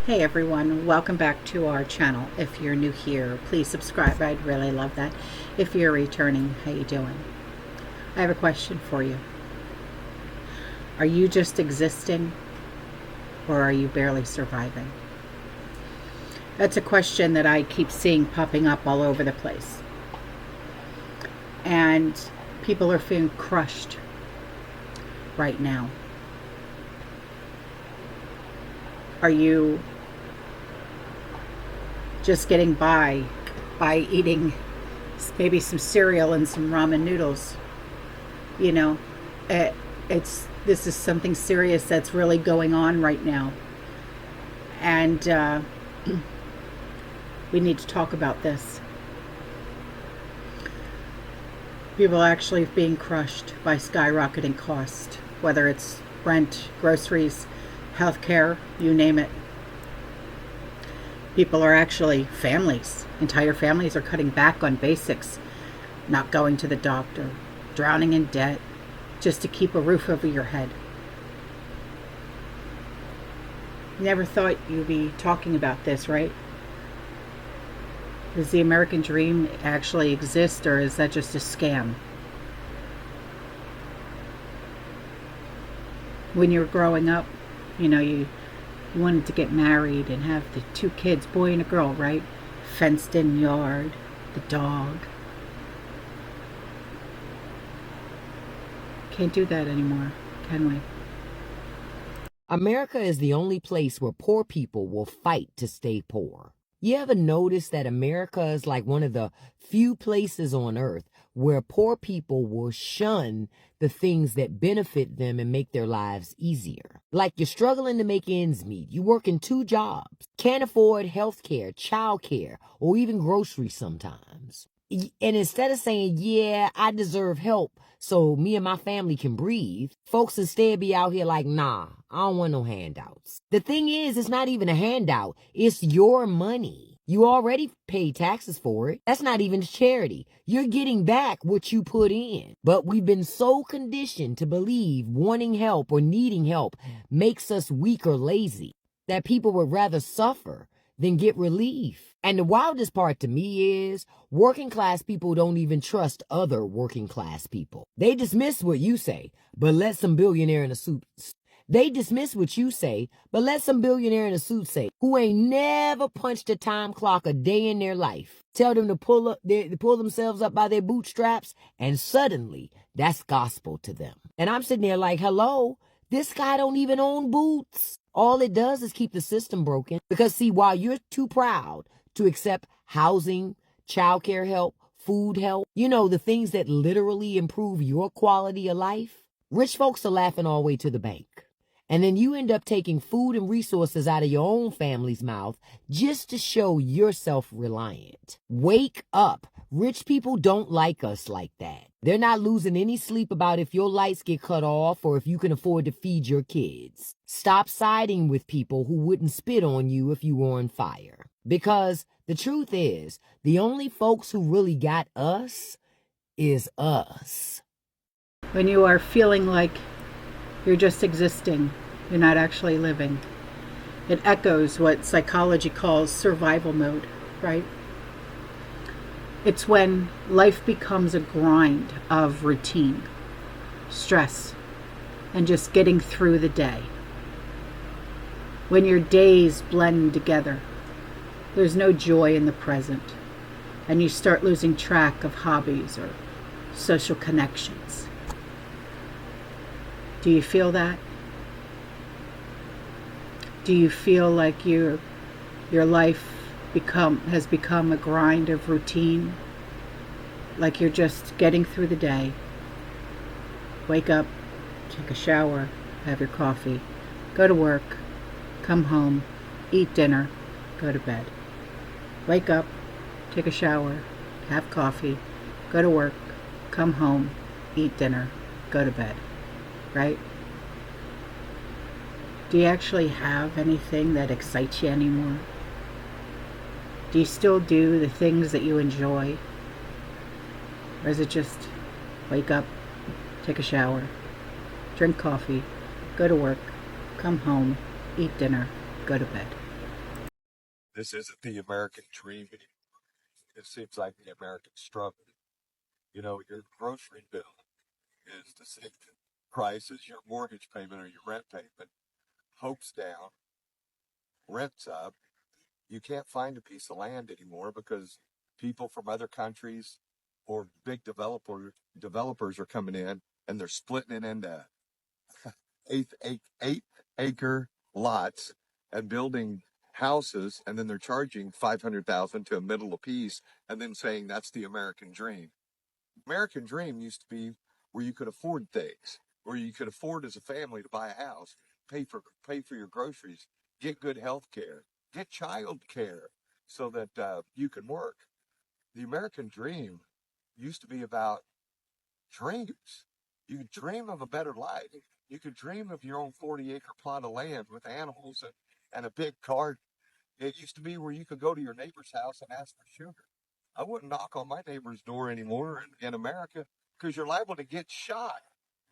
Hey everyone, welcome back to our channel. If you're new here, please subscribe. I'd really love that. If you're returning, how you doing? I have a question for you. Are you just existing or are you barely surviving? That's a question that I keep seeing popping up all over the place. And people are feeling crushed right now. Are you just getting by eating maybe some cereal and some ramen noodles? You know, this is something serious that's really going on right now, and we need to talk about this. People are actually being crushed by skyrocketing cost, whether it's rent, groceries, healthcare, you name it. People are actually, entire families are cutting back on basics, not going to the doctor, drowning in debt just to keep a roof over your head. Never thought you'd be talking about this, right? Does the American dream actually exist, or is that just a scam? When you were growing up, you wanted to get married and have the two kids, boy and a girl, right? Fenced in yard, the dog. Can't do that anymore, can we? America is the only place where poor people will fight to stay poor. You ever notice that America is like one of the few places on earth where poor people will shun the things that benefit them and make their lives easier? Like you're struggling to make ends meet. You work in 2 jobs, can't afford health care, child care, or even groceries sometimes. And instead of saying, yeah, I deserve help so me and my family can breathe, folks instead be out here like, nah, I don't want no handouts. The thing is, it's not even a handout. It's your money. You already paid taxes for it. That's not even a charity. You're getting back what you put in. But we've been so conditioned to believe wanting help or needing help makes us weak or lazy that people would rather suffer than get relief. And the wildest part to me is working class people don't even trust other working class people. They dismiss what you say, but let some billionaire in a suit. They dismiss what you say, but let some billionaire in a suit say, who ain't never punched a time clock a day in their life. Tell them to pull themselves up by their bootstraps, and suddenly that's gospel to them. And I'm sitting there like, hello, this guy don't even own boots. All it does is keep the system broken. Because see, while you're too proud to accept housing, childcare help, food help, the things that literally improve your quality of life, rich folks are laughing all the way to the bank. And then you end up taking food and resources out of your own family's mouth just to show you're self-reliant. Wake up. Rich people don't like us like that. They're not losing any sleep about if your lights get cut off or if you can afford to feed your kids. Stop siding with people who wouldn't spit on you if you were on fire. Because the truth is, the only folks who really got us is us. When you are feeling like you're just existing, you're not actually living, it echoes what psychology calls survival mode, right? It's when life becomes a grind of routine, stress, and just getting through the day. When your days blend together, there's no joy in the present, and you start losing track of hobbies or social connections. Do you feel that? Do you feel like your life has become a grind of routine? Like you're just getting through the day. Wake up, take a shower, have your coffee, go to work, come home, eat dinner, go to bed. Wake up, take a shower, have coffee, go to work, come home, eat dinner, go to bed. Right? Do you actually have anything that excites you anymore? Do you still do the things that you enjoy? Or is it just wake up, take a shower, drink coffee, go to work, come home, eat dinner, go to bed? This isn't the American dream anymore. It seems like the American struggle. You know, your grocery bill is the same price as your mortgage payment or your rent payment. Hope's down, rent's up. You can't find a piece of land anymore because people from other countries or big developers are coming in and they're splitting it into eight acre lots and building houses, and then they're charging 500,000 to a middle apiece, and then saying that's the American dream. American dream used to be where you could afford things, where you could afford as a family to buy a house, pay for your groceries, get good health care, get child care, so that you can work. The American dream used to be about dreams. You could dream of a better life. You could dream of your own 40-acre plot of land with animals and a big garden. It used to be where you could go to your neighbor's house and ask for sugar. I wouldn't knock on my neighbor's door anymore in America because you're liable to get shot.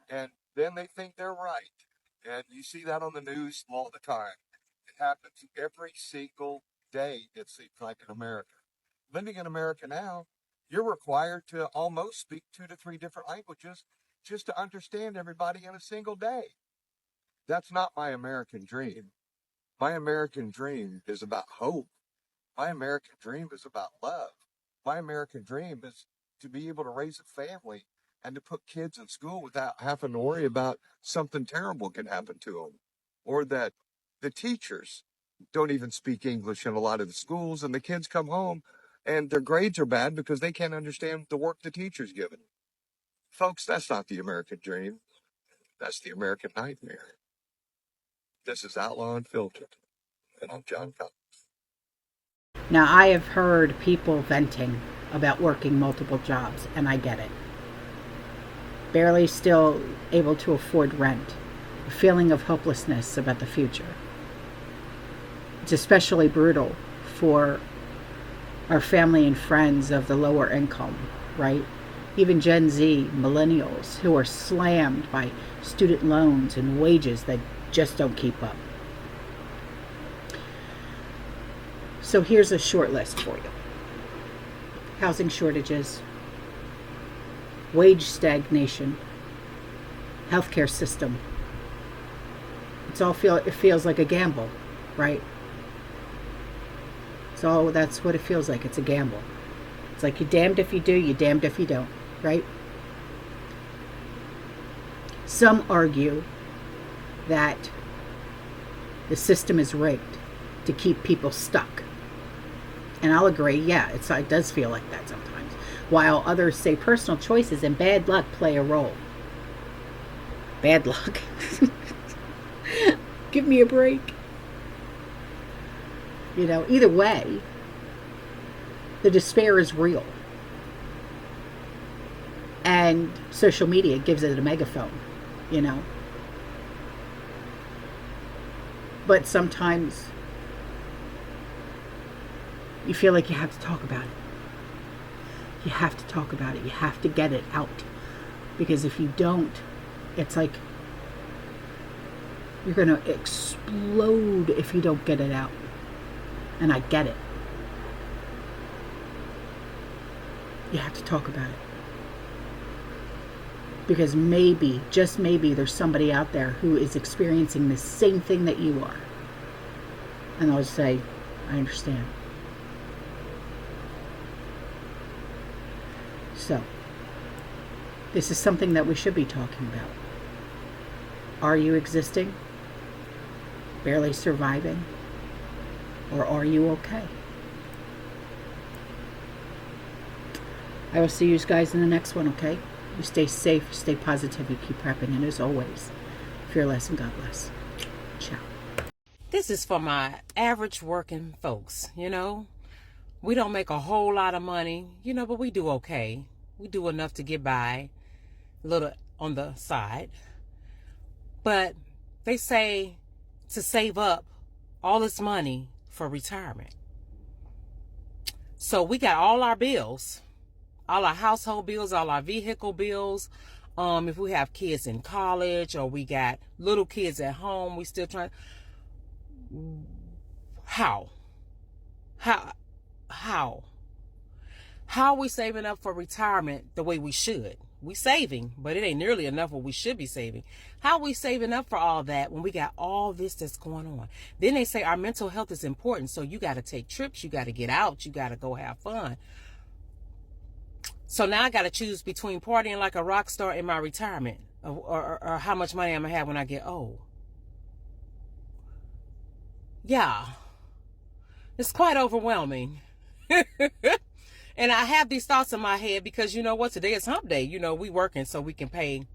And then they think they're right. And you see that on the news all the time. It happens every single day, it seems like, in America. Living in America now, you're required to almost speak 2 to 3 different languages just to understand everybody in a single day. That's not my American dream. My American dream is about hope. My American dream is about love. My American dream is to be able to raise a family and to put kids in school without having to worry about something terrible can happen to them, or that the teachers don't even speak English in a lot of the schools, and the kids come home and their grades are bad because they can't understand the work the teacher's given. Folks, that's not the American dream. That's the American nightmare. This is Outlaw Unfiltered, and I'm John Cup. Now, I have heard people venting about working multiple jobs, and I get it. Barely still able to afford rent, a feeling of hopelessness about the future. It's especially brutal for our family and friends of the lower income, right? Even Gen Z, millennials, who are slammed by student loans and wages that just don't keep up. So here's a short list for you. Housing shortages, wage stagnation, healthcare system. It feels like a gamble, right? So that's what it feels like. It's a gamble. It's like you're damned if you do, you're damned if you don't, right? Some argue that the system is rigged to keep people stuck. And I'll agree, yeah, it does feel like that sometimes. While others say personal choices and bad luck play a role. Bad luck? Give me a break. You know, either way, the despair is real. And social media gives it a megaphone, you know. But sometimes you feel like you have to talk about it. You have to talk about it. You have to get it out. Because if you don't, it's like you're going to explode if you don't get it out. And I get it. You have to talk about it. Because maybe, just maybe, there's somebody out there who is experiencing the same thing that you are. And they'll say, I understand. So, this is something that we should be talking about. Are you existing? Barely surviving? Or are you okay? I will see you guys in the next one, okay? You stay safe, stay positive, you keep prepping, and as always, fearless and God bless. Ciao. This is for my average working folks, you know. We don't make a whole lot of money, you know, but we do okay. We do enough to get by, a little on the side. But they say to save up all this money for retirement. So we got all our bills, all our household bills, all our vehicle bills. If we have kids in college or we got little kids at home, we still trying. How? How? How? How are we saving up for retirement the way we should? We saving, but it ain't nearly enough what we should be saving. How are we saving up for all that when we got all this that's going on? Then they say our mental health is important, so you got to take trips, you got to get out, you got to go have fun. So now I got to choose between partying like a rock star in my retirement or how much money I'm going to have when I get old. Yeah, it's quite overwhelming. And I have these thoughts in my head because you know what? Today is hump day. You know, we working so we can pay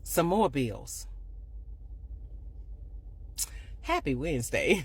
some more bills. Happy Wednesday.